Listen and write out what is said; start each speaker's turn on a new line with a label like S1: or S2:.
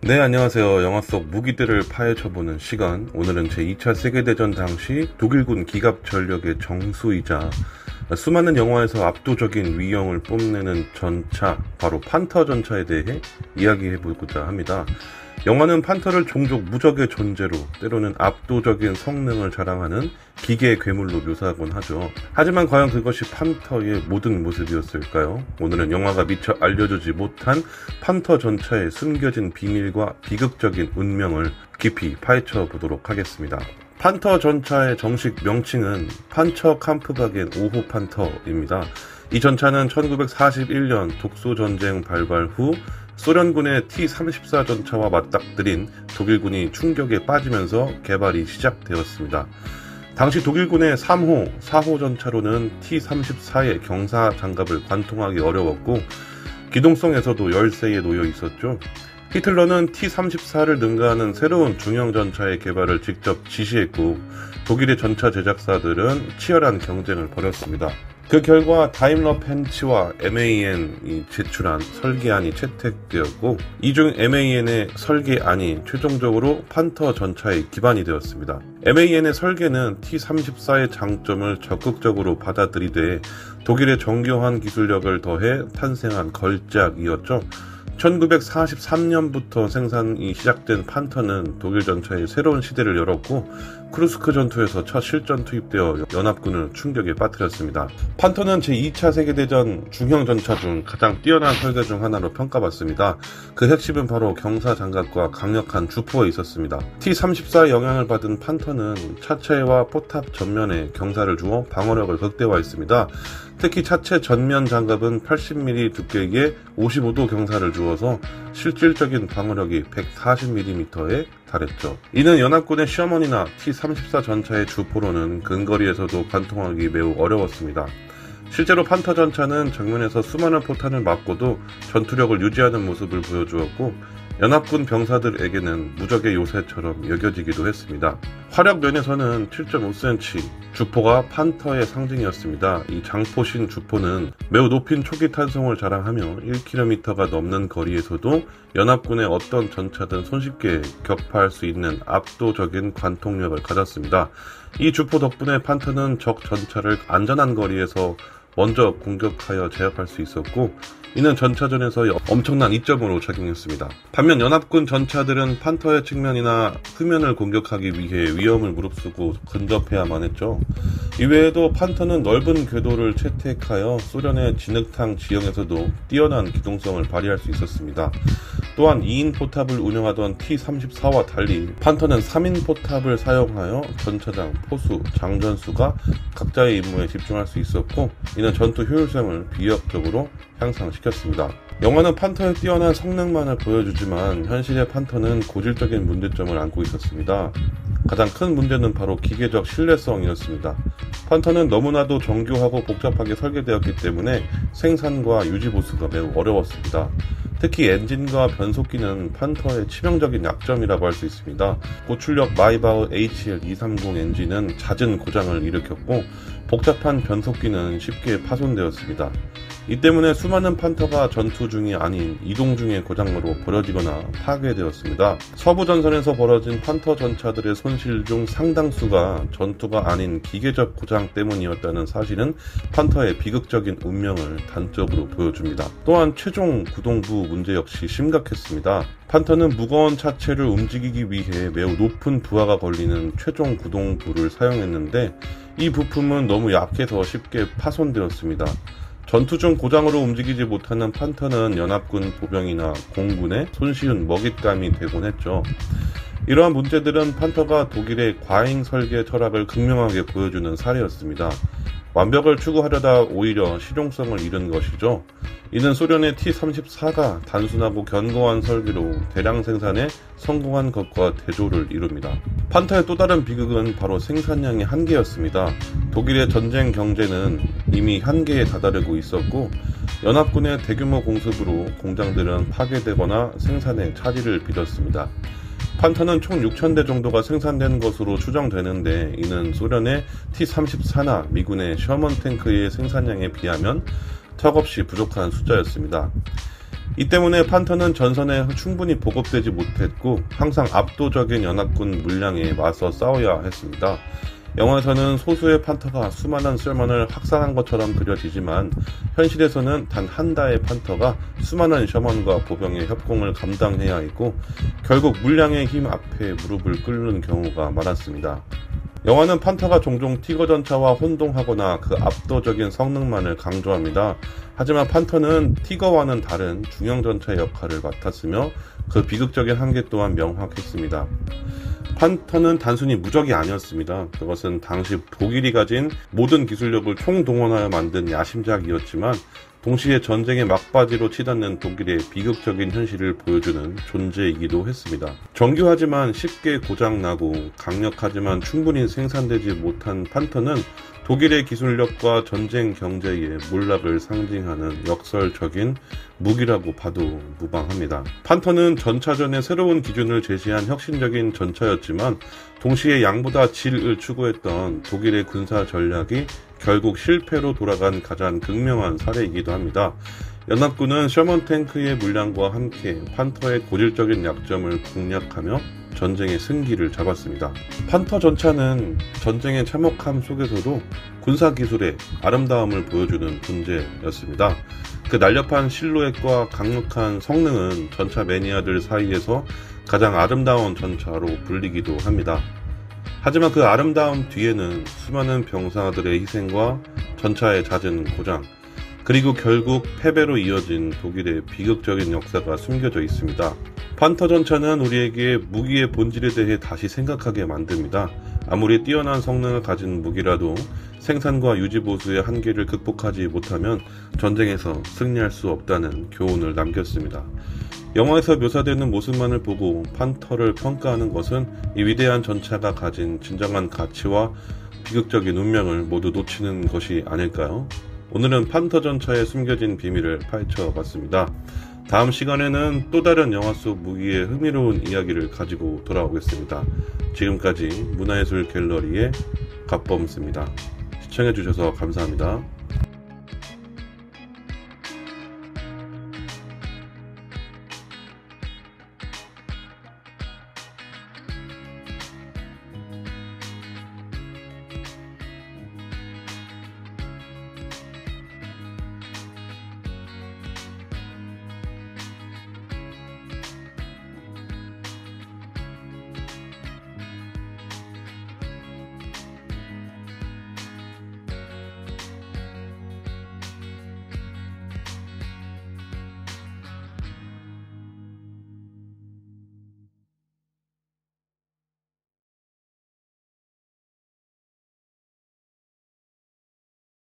S1: 네, 안녕하세요. 영화 속 무기들을 파헤쳐보는 시간. 오늘은 제2차 세계대전 당시 독일군 기갑 전력의 정수이자 수많은 영화에서 압도적인 위형을 뽐내는 전차, 바로 판터 전차에 대해 이야기해보고자 합니다. 영화는 판터를 종종 무적의 존재로, 때로는 압도적인 성능을 자랑하는 기계의 괴물로 묘사하곤 하죠. 하지만 과연 그것이 판터의 모든 모습이었을까요? 오늘은 영화가 미처 알려주지 못한 판터 전차의 숨겨진 비밀과 비극적인 운명을 깊이 파헤쳐 보도록 하겠습니다. 판터 전차의 정식 명칭은 판처 캄프바겐 5호 판터입니다. 이 전차는 1941년 독소전쟁 발발 후 소련군의 T-34 전차와 맞닥뜨린 독일군이 충격에 빠지면서 개발이 시작되었습니다. 당시 독일군의 3호, 4호 전차로는 T-34의 경사 장갑을 관통하기 어려웠고 기동성에서도 열세에 놓여 있었죠. 히틀러는 T-34를 능가하는 새로운 중형 전차의 개발을 직접 지시했고 독일의 전차 제작사들은 치열한 경쟁을 벌였습니다. 그 결과 다임러 벤츠와 MAN이 제출한 설계안이 채택되었고 이 중 MAN의 설계안이 최종적으로 판터 전차의 기반이 되었습니다. MAN의 설계는 T-34의 장점을 적극적으로 받아들이되 독일의 정교한 기술력을 더해 탄생한 걸작이었죠. 1943년부터 생산이 시작된 판터는 독일 전차의 새로운 시대를 열었고 크루스크 전투에서 첫 실전 투입되어 연합군을 충격에 빠뜨렸습니다. 판터는 제2차 세계대전 중형 전차 중 가장 뛰어난 설계 중 하나로 평가받습니다. 그 핵심은 바로 경사 장갑과 강력한 주포에 있었습니다. T-34의 영향을 받은 판터는 차체와 포탑 전면에 경사를 주어 방어력을 극대화했습니다. 특히 차체 전면 장갑은 80mm 두께에 55도 경사를 주어서 실질적인 방어력이 140mm에 달했죠. 이는 연합군의 셔먼이나 T-34 전차의 주포로는 근거리에서도 관통하기 매우 어려웠습니다. 실제로 판터 전차는 정면에서 수많은 포탄을 맞고도 전투력을 유지하는 모습을 보여주었고 연합군 병사들에게는 무적의 요새처럼 여겨지기도 했습니다. 화력 면에서는 7.5cm, 주포가 판터의 상징이었습니다. 이 장포신 주포는 매우 높은 초기 탄성을 자랑하며 1km가 넘는 거리에서도 연합군의 어떤 전차든 손쉽게 격파할 수 있는 압도적인 관통력을 가졌습니다. 이 주포 덕분에 판터는 적 전차를 안전한 거리에서 먼저 공격하여 제압할 수 있었고 이는 전차전에서 엄청난 이점으로 작용했습니다. 반면 연합군 전차들은 판터의 측면이나 후면을 공격하기 위해 위험을 무릅쓰고 근접해야만 했죠. 이외에도 판터는 넓은 궤도를 채택하여 소련의 진흙탕 지형에서도 뛰어난 기동성을 발휘할 수 있었습니다. 또한 2인 포탑을 운영하던 T-34와 달리 판터는 3인 포탑을 사용하여 전차장, 포수, 장전수가 각자의 임무에 집중할 수 있었고 이는 전투 효율성을 비약적으로 향상시켰습니다. 영화는 판터의 뛰어난 성능만을 보여주지만 현실의 판터는 고질적인 문제점을 안고 있었습니다. 가장 큰 문제는 바로 기계적 신뢰성이었습니다. 판터는 너무나도 정교하고 복잡하게 설계되었기 때문에 생산과 유지 보수가 매우 어려웠습니다. 특히 엔진과 변속기는 판터의 치명적인 약점이라고 할 수 있습니다. 고출력 마이바흐 HL230 엔진은 잦은 고장을 일으켰고 복잡한 변속기는 쉽게 파손되었습니다. 이 때문에 수많은 판터가 전투 중이 아닌 이동 중의 고장으로 버려지거나 파괴되었습니다. 서부 전선에서 벌어진 판터 전차들의 손실 중 상당수가 전투가 아닌 기계적 고장 때문이었다는 사실은 판터의 비극적인 운명을 단적으로 보여줍니다. 또한 최종 구동부 문제 역시 심각했습니다. 판터는 무거운 차체를 움직이기 위해 매우 높은 부하가 걸리는 최종 구동부를 사용했는데 이 부품은 너무 약해서 쉽게 파손되었습니다. 전투 중 고장으로 움직이지 못하는 판터는 연합군 보병이나 공군의 손쉬운 먹잇감이 되곤 했죠. 이러한 문제들은 판터가 독일의 과잉 설계 철학을 극명하게 보여주는 사례였습니다. 완벽을 추구하려다 오히려 실용성을 잃은 것이죠. 이는 소련의 T-34가 단순하고 견고한 설계로 대량 생산에 성공한 것과 대조를 이룹니다. 판터의 또 다른 비극은 바로 생산량의 한계였습니다. 독일의 전쟁 경제는 이미 한계에 다다르고 있었고 연합군의 대규모 공습으로 공장들은 파괴되거나 생산에 차질을 빚었습니다. 판터는 총 6,000대 정도가 생산된 것으로 추정되는데 이는 소련의 T-34나 미군의 셔먼 탱크의 생산량에 비하면 턱없이 부족한 숫자였습니다. 이 때문에 판터는 전선에 충분히 보급되지 못했고 항상 압도적인 연합군 물량에 맞서 싸워야 했습니다. 영화에서는 소수의 판터가 수많은 셔먼을 학살한 것처럼 그려지지만 현실에서는 단 한 다의 판터가 수많은 셔먼과 보병의 협공을 감당해야 했고 결국 물량의 힘 앞에 무릎을 꿇는 경우가 많았습니다. 영화는 판터가 종종 티거 전차와 혼동하거나 그 압도적인 성능만을 강조합니다. 하지만 판터는 티거와는 다른 중형 전차의 역할을 맡았으며 그 비극적인 한계 또한 명확했습니다. 판터는 단순히 무적이 아니었습니다. 그것은 당시 독일이 가진 모든 기술력을 총동원하여 만든 야심작이었지만 동시에 전쟁의 막바지로 치닫는 독일의 비극적인 현실을 보여주는 존재이기도 했습니다. 정교하지만 쉽게 고장나고 강력하지만 충분히 생산되지 못한 판터는 독일의 기술력과 전쟁 경제의 몰락을 상징하는 역설적인 무기라고 봐도 무방합니다. 판터는 전차전의 새로운 기준을 제시한 혁신적인 전차였지만 동시에 양보다 질을 추구했던 독일의 군사 전략이 결국 실패로 돌아간 가장 극명한 사례이기도 합니다. 연합군은 셔먼 탱크의 물량과 함께 판터의 고질적인 약점을 공략하며 전쟁의 승기를 잡았습니다. 판터 전차는 전쟁의 참혹함 속에서도 군사기술의 아름다움을 보여주는 존재였습니다. 그 날렵한 실루엣과 강력한 성능은 전차 매니아들 사이에서 가장 아름다운 전차로 불리기도 합니다. 하지만 그 아름다움 뒤에는 수많은 병사들의 희생과 전차의 잦은 고장, 그리고 결국 패배로 이어진 독일의 비극적인 역사가 숨겨져 있습니다. 판터 전차는 우리에게 무기의 본질에 대해 다시 생각하게 만듭니다. 아무리 뛰어난 성능을 가진 무기라도 생산과 유지보수의 한계를 극복하지 못하면 전쟁에서 승리할 수 없다는 교훈을 남겼습니다. 영화에서 묘사되는 모습만을 보고 판터를 평가하는 것은 이 위대한 전차가 가진 진정한 가치와 비극적인 운명을 모두 놓치는 것이 아닐까요? 오늘은 판터 전차에 숨겨진 비밀을 파헤쳐봤습니다. 다음 시간에는 또 다른 영화 속 무기의 흥미로운 이야기를 가지고 돌아오겠습니다. 지금까지 문화예술 갤러리의 갓범스입니다. 시청해주셔서 감사합니다.